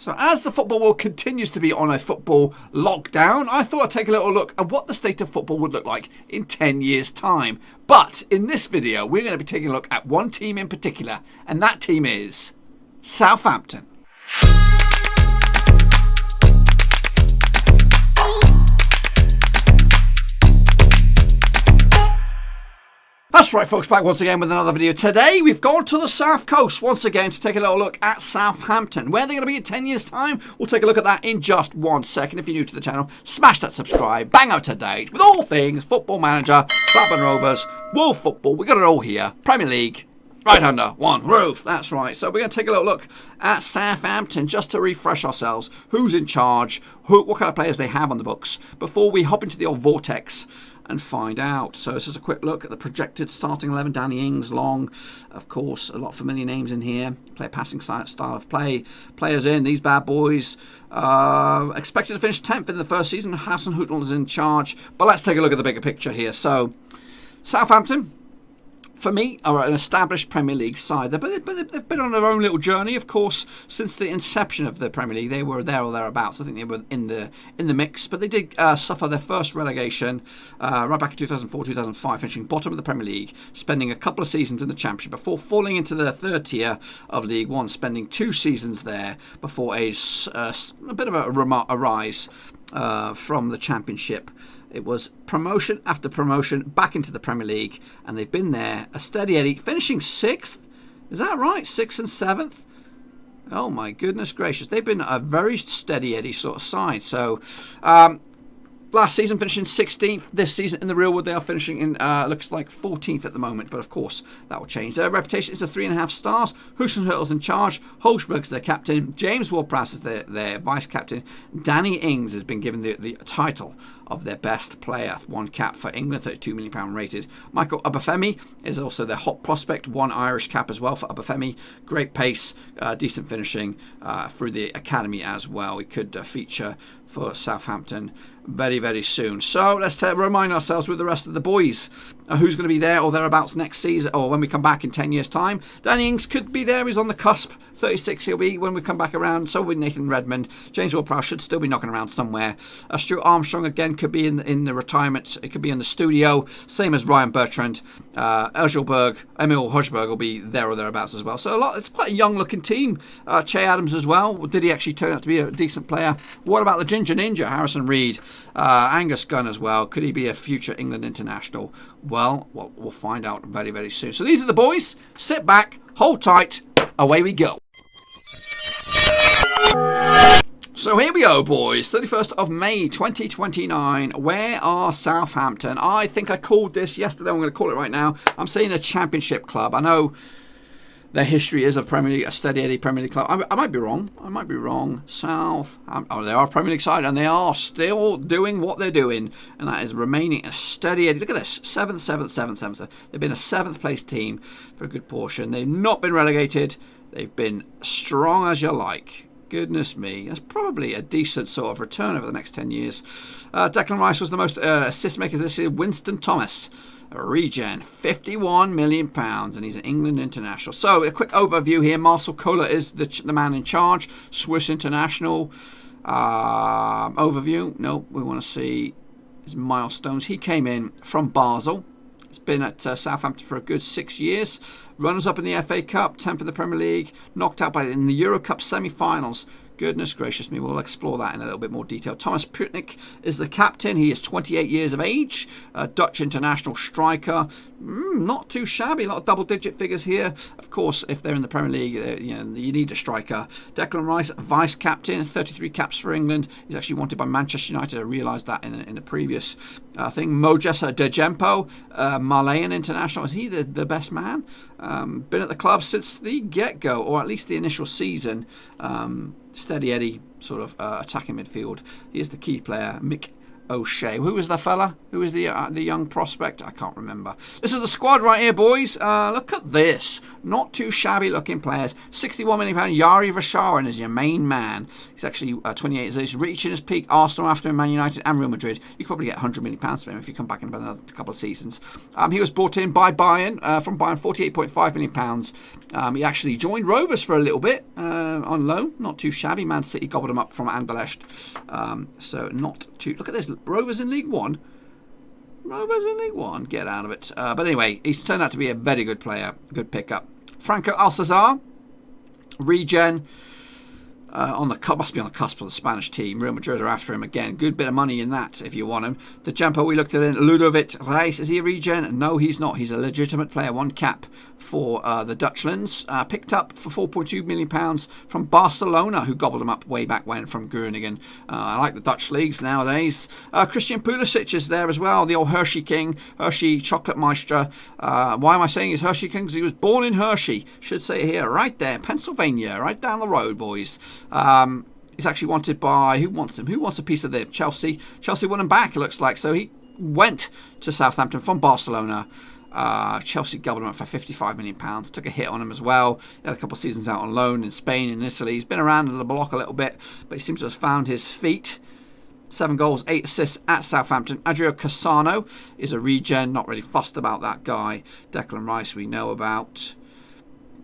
So as the football world continues to be on a football lockdown, I thought I'd take a little look at what the state of football would look like in 10 years' time. But in this video, we're going to be taking a look at one team in particular, and that team is Southampton. That's right, folks, back once again with another video. Today, we've gone to the South Coast once again to take a little look at Southampton. Where they're going to be in 10 years' time, we'll take a look at that in just 1 second. If you're new to the channel, smash that subscribe, bang out to date with all things Football Manager, Blackburn Rovers, World Football. We got it all here. Premier League, right under one roof. That's right. So we're going to take a little look at Southampton just to refresh ourselves. Who's in charge? What kind of players they have on the books before we hop into the old vortex and find out. So this is a quick look at the projected starting 11. Danny Ings, Long, of course, a lot of familiar names in here. Play a passing style of play. Players in, these bad boys. Expected to finish 10th in the first season. Hassan Hootel is in charge. But let's take a look at the bigger picture here. So Southampton, for me, are an established Premier League side. But they've been on their own little journey, of course, since the inception of the Premier League. They were there or thereabouts. I think they were in the mix. But they did suffer their first relegation right back in 2004-2005, finishing bottom of the Premier League, spending a couple of seasons in the Championship before falling into the third tier of League One, spending 2 seasons there before a bit of a rise from the Championship. It was promotion after promotion back into the Premier League, and they've been there, a steady Eddie, finishing 6th. Is that right? 6th and 7th? Oh my goodness gracious. They've been a very steady Eddie sort of side. So, last season finishing 16th. This season in the real world they are finishing in, looks like 14th at the moment. But of course, that will change. Their reputation is a 3.5 stars. Hoosen Hurtle's in charge. Holzberg's their captain. James Ward-Prowse is their vice-captain. Danny Ings has been given the title of their best player. 1 cap for England, £32 million rated. Michael Obafemi is also their hot prospect. 1 Irish cap as well for Obafemi. Great pace, decent finishing through the academy as well. He could feature for Southampton very, very soon. So let's remind ourselves with the rest of the boys who's going to be there or thereabouts next season, or when we come back in 10 years' time. Danny Ings could be there. He's on the cusp. 36 he'll be when we come back around. So will Nathan Redmond. James Ward-Prowse should still be knocking around somewhere. Stuart Armstrong again could be in the retirement. It could be in the studio. Same as Ryan Bertrand. Emil Hojberg will be there or thereabouts as well. So it's quite a young looking team. Che Adams as well. Did he actually turn out to be a decent player? What about the Ginger Ninja, Harrison Reed? Angus Gunn as well. Could he be a future England international? Well, we'll find out very, very soon. So these are the boys. Sit back, hold tight, away we go. So here we go, boys. 31st of May 2029. Where are Southampton? I think I called this yesterday. I'm going to call it right now. I'm saying a Championship club. I know their history is of Premier League, a steady Eddie Premier League club. I might be wrong. They are a Premier League side, and they are still doing what they're doing, and that is remaining a steady Eddie. Look at this: 7th. They've been a 7th place team for a good portion. They've not been relegated. They've been strong as you like. Goodness me, that's probably a decent sort of return over the next 10 years. Declan Rice was the most assist maker this year. Winston Thomas, a regen, £51 million, and he's an England international. So a quick overview here. Marcel Koller is the man in charge. Swiss international. Overview. No, we want to see his milestones. He came in from Basel. He's been at Southampton for a good 6 years. Runners up in the FA Cup, 10th in the Premier League, knocked out in the Euro Cup semi-finals. Goodness gracious me, we'll explore that in a little bit more detail. Thomas Putnik is the captain. He is 28 years of age, a Dutch international striker. Not too shabby, a lot of double-digit figures here. Of course, if they're in the Premier League, you need a striker. Declan Rice, vice-captain, 33 caps for England. He's actually wanted by Manchester United. I realised that in a previous thing. Mojesa Dejempo, Malayan international. Is he the best man? Been at the club since the get-go, or at least the initial season. Steady Eddie sort of attacking midfield. He is the key player. Mick O'Shea. Who was the fella? Who was the young prospect? I can't remember. This is the squad right here, boys. Look at this. Not too shabby looking players. £61 million. Yari Vasharin is your main man. He's actually 28 years old. He's reaching his peak. Arsenal after him, Man United and Real Madrid. You could probably get £100 million for him if you come back in about another couple of seasons. He was brought in by Bayern, from Bayern, £48.5 million. He actually joined Rovers for a little bit on loan. Not too shabby. Man City gobbled him up from Anderlecht. So not too... Look at this. Rovers in League One. Rovers in League One. Get out of it. But anyway, he's turned out to be a very good player. Good pickup. Franco Alcazar. Regen. Must be on the cusp of the Spanish team. Real Madrid are after him again. Good bit of money in that if you want him. The jumper we looked at in Ludovic Reis. Is he a regen? No, he's not. He's a legitimate player. 1 cap for the Dutchlands. Picked up for £4.2 million from Barcelona, who gobbled him up way back when from Groningen. I like the Dutch leagues nowadays. Christian Pulisic is there as well. The old Hershey King. Hershey Chocolate Meister. Why am I saying he's Hershey King? Because he was born in Hershey. Should say it here. Right there. Pennsylvania. Right down the road, boys. He's actually wanted by... Who wants him? Who wants a piece of them? Chelsea. Chelsea won him back, it looks like. So he went to Southampton from Barcelona. Chelsea gobbled him up for £55 million. Took a hit on him as well. He had a couple of seasons out on loan in Spain and Italy. He's been around the block a little bit, but he seems to have found his feet. 7 goals, 8 assists at Southampton. Adrio Cassano is a regen. Not really fussed about that guy. Declan Rice we know about.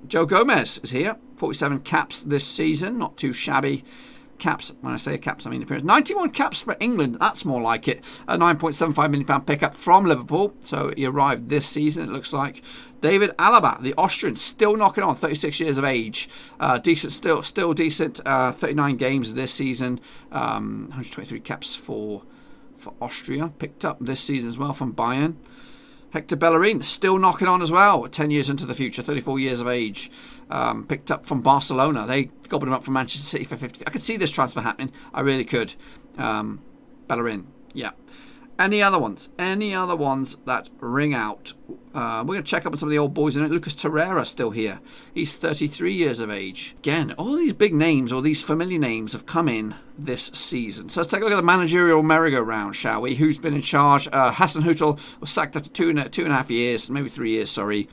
Joe Gomez is here. 47 caps this season. Not too shabby. Caps, when I say caps, I mean appearance. 91 caps for England. That's more like it. A £9.75 million pickup from Liverpool. So he arrived this season, it looks like. David Alaba, the Austrian, still knocking on. 36 years of age. Decent, still decent. 39 games this season. 123 caps for Austria. Picked up this season as well from Bayern. Hector Bellerin, still knocking on as well. 10 years into the future, 34 years of age. Picked up from Barcelona. They gobbled him up from Manchester City for 50. I could see this transfer happening. I really could. Bellerin, yeah. Any other ones? Any other ones that ring out? We're going to check up on some of the old boys in it. Lucas Torreira still here. He's 33 years of age. Again, all these big names or these familiar names have come in this season. So let's take a look at the managerial merry-go-round, shall we? Who's been in charge? Hassan Hutel was sacked after two and a half years, maybe 3 years, sorry.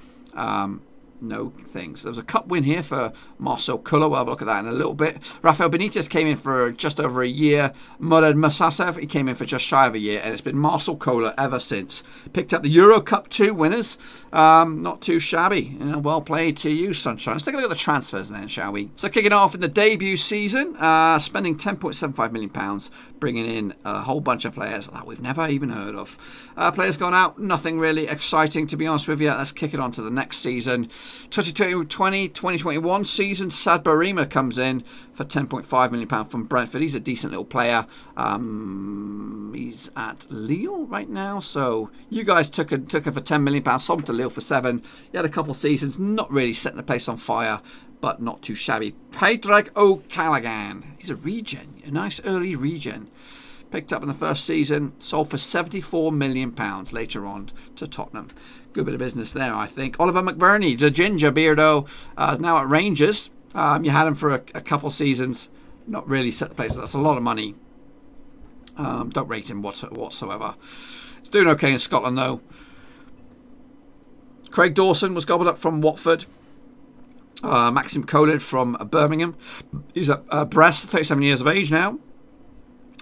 No things. There was a cup win here for Marcel Culler. We'll have a look at that in a little bit. Rafael Benitez came in for just over a year. Murad Musasev, he came in for just shy of a year. And it's been Marcel Culler ever since. Picked up the Euro Cup 2 winners. Not too shabby. Well played to you, Sunshine. Let's take a look at the transfers then, shall we? So kicking off in the debut season, spending £10.75 million, bringing in a whole bunch of players that we've never even heard of. Players gone out, nothing really exciting to be honest with you. Let's kick it on to the next season. 2020-2021 season, Sad Barima comes in for £10.5 million from Brentford. He's a decent little player. He's at Lille right now. So you guys took him for £10 million, sold him to Lille for 7. He had a couple of seasons, not really setting the place on fire, but not too shabby. Padraig O'Callaghan. He's a regen, a nice early regen. Picked up in the first season, sold for £74 million later on to Tottenham. Good bit of business there, I think. Oliver McBurney, the ginger beardo, is now at Rangers. You had him for a couple seasons. Not really set the place. That's a lot of money. Don't rate him whatsoever. He's doing okay in Scotland, though. Craig Dawson was gobbled up from Watford. Maxim Kolid from Birmingham. He's at Brest, 37 years of age now.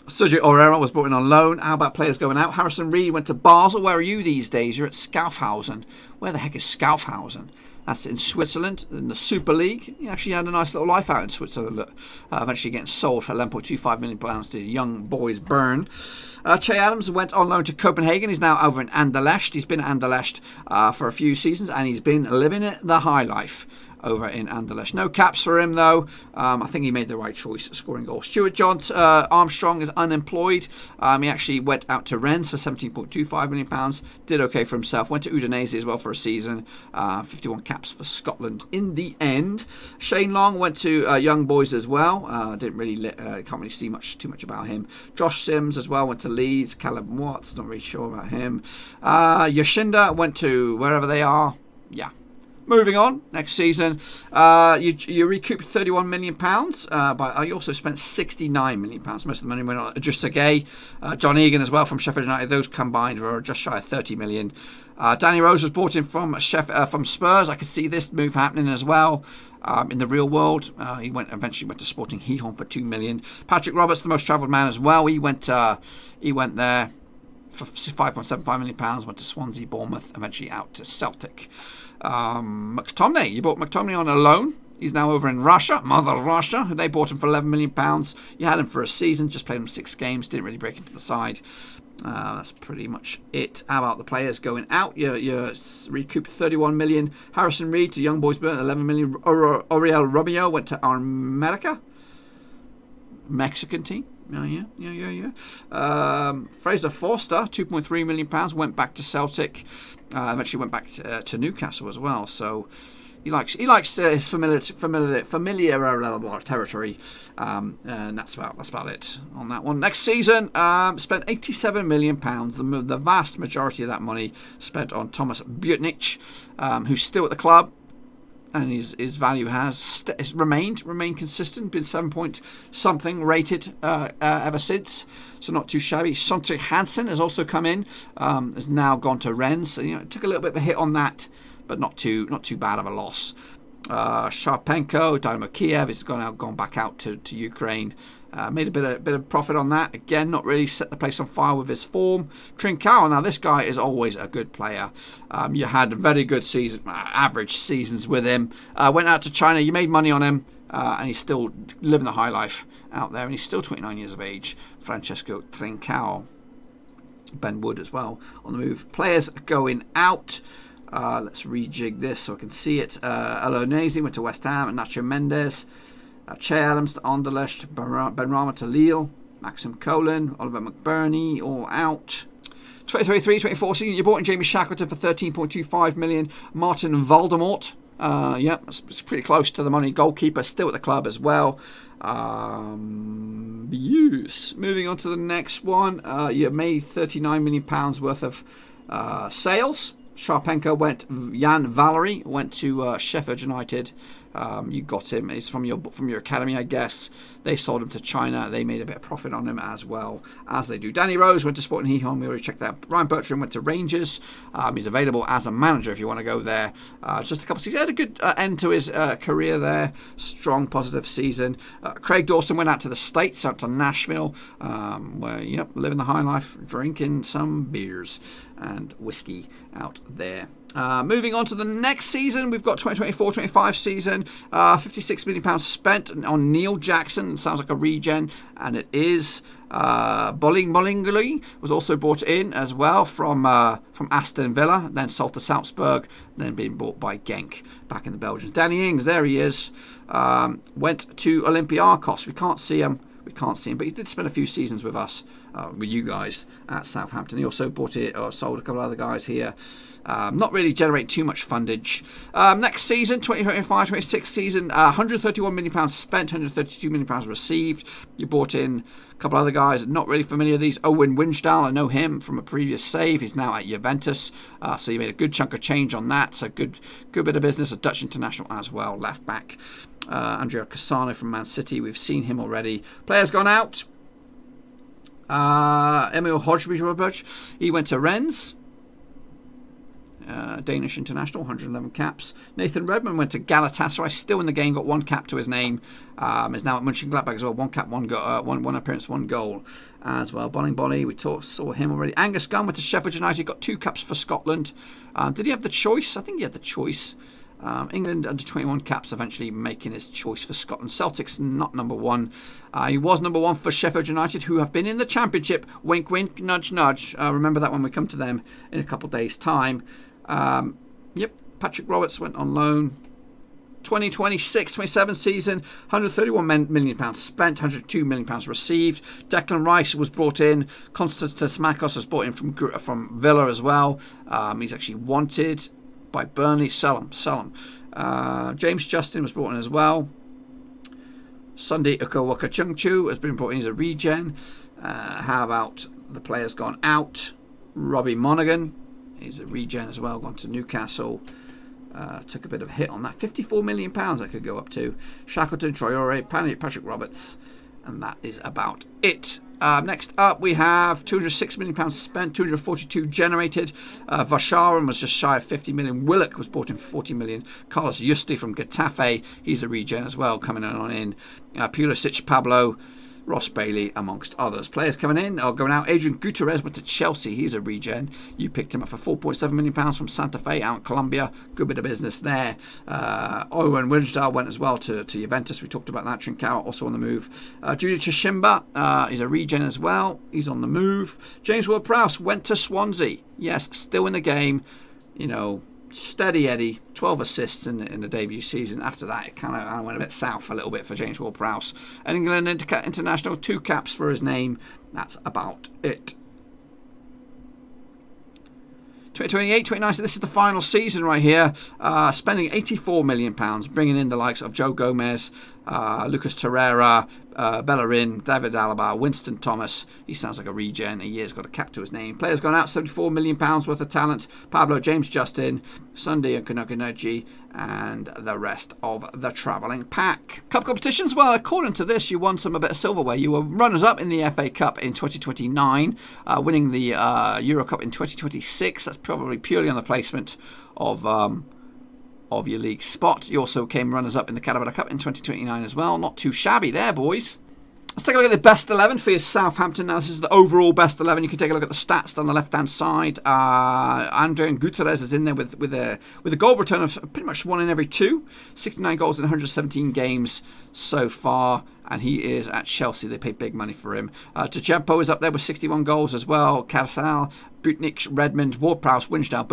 Sergio Aurier was brought in on loan. How about players going out? Harrison Reed went to Basel. Where are you these days? You're at Schaffhausen. Where the heck is Schaffhausen? That's in Switzerland, in the Super League. He actually had a nice little life out in Switzerland. Eventually getting sold for £11.25 million to young boys Bern. Che Adams went on loan to Copenhagen. He's now over in Anderlecht. He's been at Anderlecht for a few seasons, and he's been living it the high life over in Anderlecht. No caps for him, though. I think he made the right choice, scoring goals. Stuart John Armstrong is unemployed. He actually went out to Rennes for £17.25 million. Did okay for himself. Went to Udinese as well for a season. 51 caps for Scotland in the end. Shane Long went to Young Boys as well. Can't really see too much about him. Josh Sims as well went to Leeds. Callum Watts, not really sure about him. Yoshinda went to wherever they are. Yeah. Moving on, next season, you recouped £31 million, but you also spent £69 million. Most of the money went on just Gay, John Egan as well from Sheffield United. Those combined were just shy of £30 million. Danny Rose was brought in from Spurs. I could see this move happening as well. In the real world, he eventually went to Sporting Gijón for £2 million. Patrick Roberts, the most travelled man as well. He went there for £5.75 million. Went to Swansea, Bournemouth, eventually out to Celtic. McTominay, you bought McTominay on a loan. He's now over in Russia, Mother Russia. They bought him for £11 million. You had him for a season, just played him 6 games, didn't really break into the side. That's pretty much it. How about the players going out? You recouped £31 million. Harrison Reed to Young Boys Burn, £11 million. Oriel Romeo went to America, Mexican team. Yeah. Fraser Forster, £2.3 million, went back to Celtic. Eventually went back to Newcastle as well. So he likes his familiar territory, and that's about it on that one. Next season, spent £87 million. The vast majority of that money spent on Thomas Butnich, who's still at the club. And his value has remained consistent, been 7 point something rated ever since, so not too shabby. Sonte Hansen has also come in, has now gone to Rennes, so it took a little bit of a hit on that, but not too bad of a loss. Sharpenko, Dynamo Kiev, has gone back out to Ukraine. Made a bit of profit on that. Again, not really set the place on fire with his form. Trincao, now this guy is always a good player. You had very good average seasons with him. Went out to China, you made money on him, and he's still living the high life out there, and he's still 29 years of age. Francesco Trincao. Ben Wood as well on the move. Players going out. Let's rejig this so I can see it. Alonese went to West Ham, and Nacho Mendes. Che Adams to Anderlecht, Benrahma to Lille, Maxim Colin, Oliver McBurney, all out. 2023-24 season, you bought in Jamie Shackleton for £13.25 million. Martin Voldemort, it's pretty close to the money. Goalkeeper, still at the club as well. Moving on to the next one, you made £39 million worth of sales. Sharpenko went. Jan Valery went to Sheffield United. You got him. He's from your academy, I guess. They sold him to China. They made a bit of profit on him as well as they do. Danny Rose went to Sporting Gijón. We already checked that. Ryan Bertrand went to Rangers. He's available as a manager if you want to go there. Just a couple of seasons. He had a good end to his career there. Strong, positive season. Craig Dawson went out to the States, out to Nashville, where, living the high life, drinking some beers and whiskey out there. Moving on to the next season, we've got 2024-25 season. £56 million spent on Neil Jackson. Sounds like a regen, and it is. Bolingoli was also brought in as well from Aston Villa, then sold to Salzburg, then being bought by Genk back in the Belgians. Danny Ings, there he is, went to Olympiacos. We can't see him, but he did spend a few seasons with us, with you guys at Southampton. He also bought it or sold a couple of other guys here. Not really generate too much fundage. Next season, 2025-26 season, £131 million spent, £132 million received. You bought in a couple other guys, not really familiar with these. Owen Winsdal, I know him from a previous save. He's now at Juventus, so you made a good chunk of change on that. So good bit of business. A Dutch international as well, left back. Andrea Cassano from Man City, we've seen him already. Players gone out. Emil Hodgebridge, he went to Rennes. Danish international, 111 caps. Nathan Redmond went to Galatasaray, still in the game, got 1 cap to his name. Is now at Mönchengladbach as well. 1 cap, 1 appearance, 1 goal as well. Bolingoli, we saw him already. Angus Gunn went to Sheffield United, got 2 caps for Scotland. Did he have the choice? I think he had the choice. England under 21 caps, eventually making his choice for Scotland. Celtic's not number 1. He was number 1 for Sheffield United, who have been in the Championship. Wink, wink, nudge, nudge. Remember that when we come to them in a couple of days' time. Patrick Roberts went on loan. 2026-27 season, £131 million spent, £102 million received. Declan Rice was brought in. Konstantinos Makos was brought in from Villa as well. He's actually wanted by Burnley. Sell him. James Justin was brought in as well. Sunday Ukawaka Chungchu has been brought in as a regen. How about the players gone out? Robbie Monaghan is a regen as well, gone to Newcastle. Took a bit of a hit on that. £54 million I could go up to. Shackleton, Traore, Patrick Roberts, and that is about it. Next up, we have £206 million spent, 242 generated. Vasharan was just shy of 50 million. Willock was bought in for 40 million. Carlos Yuste from Getafe, he's a regen as well, coming on in. Pulisic, Pablo, Ross Bailey, amongst others. Players coming in or going out. Adrian Gutierrez went to Chelsea. He's a regen. You picked him up for £4.7 million from Santa Fe out in Colombia. Good bit of business there. Owen Wijndal went as well to Juventus. We talked about that. Trincao also on the move. Judy Chishimba, he's a regen as well. He's on the move. James Ward-Prowse went to Swansea. Yes, still in the game. You know, steady Eddie, 12 assists in the debut season. After that, it kind of went a bit south a little bit for James Ward-Prowse. England International, 2 caps for his name. That's about it. 2028-29, so this is the final season right here. Spending £84 million, bringing in the likes of Joe Gomez, Lucas Torreira, Bellerin, David Alaba, Winston Thomas. He sounds like a regen. He has got a cap to his name. Players gone out, £74 million worth of talent. Pablo, James Justin, Sunday and Kanokanergy, and the rest of the travelling pack. Cup competitions, well, according to this, you won a bit of silverware. You were runners-up in the FA Cup in 2029, winning the Euro Cup in 2026. That's probably purely on the placement of your league spot. You also came runners-up in the Carabao Cup in 2029 as well. Not too shabby there, boys. Let's take a look at the best 11 for your Southampton. Now, this is the overall best 11. You can take a look at the stats down the left-hand side. Adrian Gutierrez is in there with a goal return of pretty much 1 in every 2. 69 goals in 117 games so far. And he is at Chelsea. They paid big money for him. Tchempo is up there with 61 goals as well. Casal, Butnik, Redmond, Ward-Prowse, Wijndal,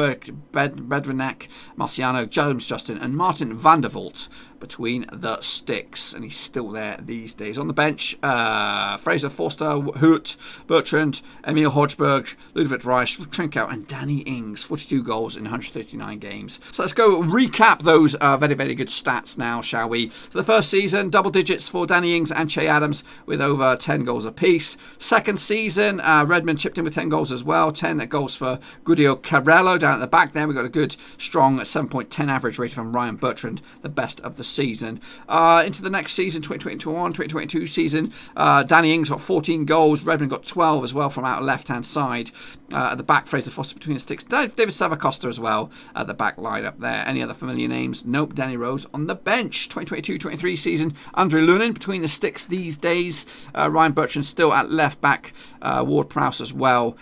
Bedrenak, Marciano, James Justin, and Martin van der Vault between the sticks. And he's still there these days. On the bench, Fraser, Forster, Hoot, Bertrand, Emil Hodgberg, Ludovic Rice, Trincao, and Danny Ings. 42 goals in 139 games. So let's go recap those very, very good stats now, shall we? So the first season, double digits for Danny Ings and Che Adams with over 10 goals apiece. Second season, Redmond chipped in with 10 goals as well. 10 goals for Guido Carrello down at the back there. We got a good, strong 7.10 average rating from Ryan Bertrand, the best of the season. Into the next season, 2021-2022 season, Danny Ings got 14 goals. Redmond got 12 as well from out left-hand side. At the back, Fraser Foster between the sticks. David Savacosta as well at the back line up there. Any other familiar names? Nope. Danny Rose on the bench. 2022-23 season, Andre Lunin between the sticks these days. Ryan Bertrand still at left back. Ward-Prowse as well,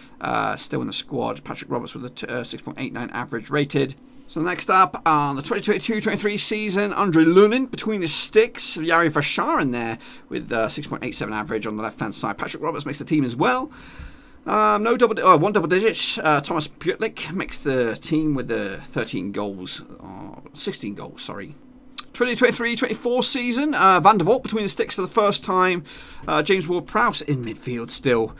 still in the squad. Patrick Roberts with a 6.89 average rated. So next up, on the 2022-23 season, Andre Lunin between the sticks. Yari Vasharan there with 6.87 average on the left-hand side. Patrick Roberts makes the team as well. One double digits. Thomas Putlik makes the team with the 16 goals, sorry. 2023-24 season, Van der Vault between the sticks for the first time. James Ward-Prowse in midfield still.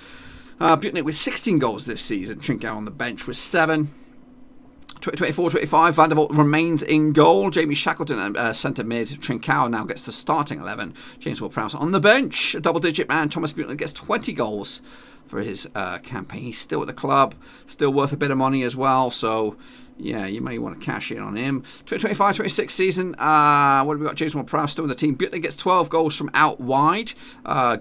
Butnik with 16 goals this season. Trincao on the bench with 7. 2024-25, Van der Vault remains in goal. Jamie Shackleton at centre mid. Trincao now gets the starting 11. James Ward-Prowse on the bench. A double-digit man. Thomas Butnik gets 20 goals for his campaign. He's still at the club. Still worth a bit of money as well. So, yeah, you may want to cash in on him. 2025-26 season, what have we got? James Ward-Prowse still in the team. Butnik gets 12 goals from out wide.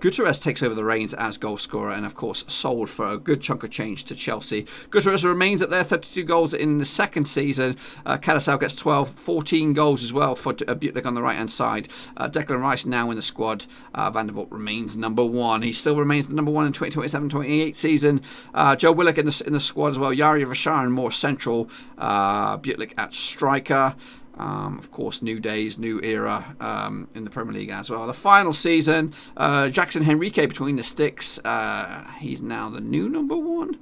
Gutierrez takes over the reins as goal scorer and, of course, sold for a good chunk of change to Chelsea. Gutierrez remains at there, 32 goals in the second season. Cadasau gets 12, 14 goals as well for Butnik on the right-hand side. Declan Rice now in the squad. Van der Vault remains number 1. He still remains number 1 in 2027-28 season. Joe Willock in the squad as well. Yari Vasharan more central. Butlik at striker. Of course, new days, new era in the Premier League as well. The final season, Jackson Henrique between the sticks. He's now the new number 1.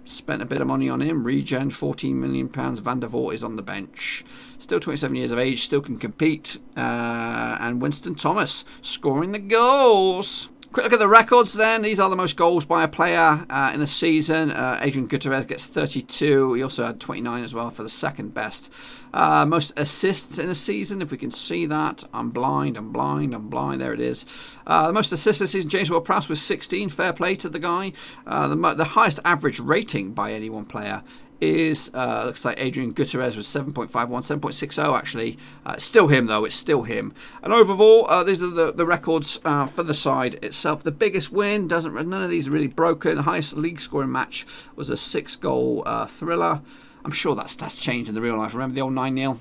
Spent a bit of money on him. Regen, £14 million. Van der Vault is on the bench. Still 27 years of age, still can compete. And Winston Thomas scoring the goals. Quick look at the records then. These are the most goals by a player in a season. Adrian Gutierrez gets 32. He also had 29 as well for the second best. Most assists in a season, if we can see that. I'm blind. There it is. The most assists this season, James Ward-Prowse with 16. Fair play to the guy. The highest average rating by any one player is, looks like Adrian Gutierrez was 7.51, 7.60 actually. Still him though, it's still him. And overall, these are the records for the side itself. The biggest win, none of these are really broken. The highest league scoring match was a 6-goal thriller. I'm sure that's changed in the real life. Remember the old 9-0?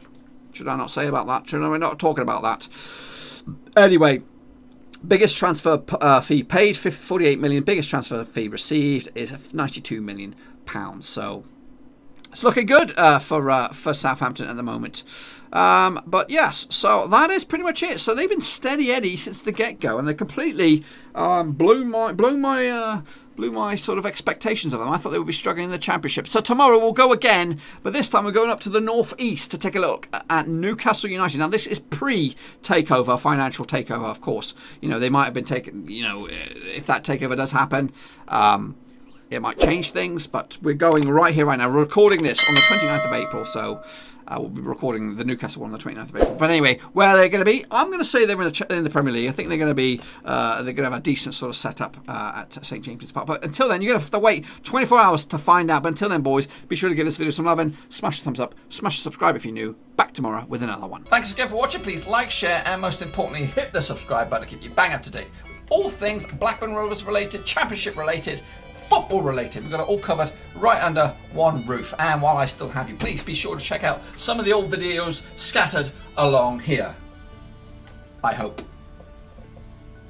Should I not say about that? Should I not talking about that? Anyway, biggest transfer fee paid, 48 million. Biggest transfer fee received is 92 million pounds. So it's looking good for Southampton at the moment. But yes, so that is pretty much it. So they've been steady Eddie since the get-go, and they completely blew my sort of expectations of them. I thought they would be struggling in the Championship. So tomorrow we'll go again, but this time we're going up to the northeast to take a look at Newcastle United. Now this is pre-takeover, financial takeover, of course. You know, they might have been taken. You know, if that takeover does happen. It might change things, but we're going right here, right now. We're recording this on the 29th of April, so we'll be recording the Newcastle one on the 29th of April. But anyway, where are they going to be? I'm going to say they're in the Premier League. I think they're going to be, they're going to have a decent sort of setup at St James's Park. But until then, you're going to have to wait 24 hours to find out. But until then, boys, be sure to give this video some love and smash the thumbs up, smash the subscribe if you're new. Back tomorrow with another one. Thanks again for watching. Please like, share, and most importantly, hit the subscribe button to keep you bang up to date with all things Blackburn Rovers related, Championship related, football related. We've got it all covered right under one roof. And while I still have you, please be sure to check out some of the old videos scattered along here. I hope.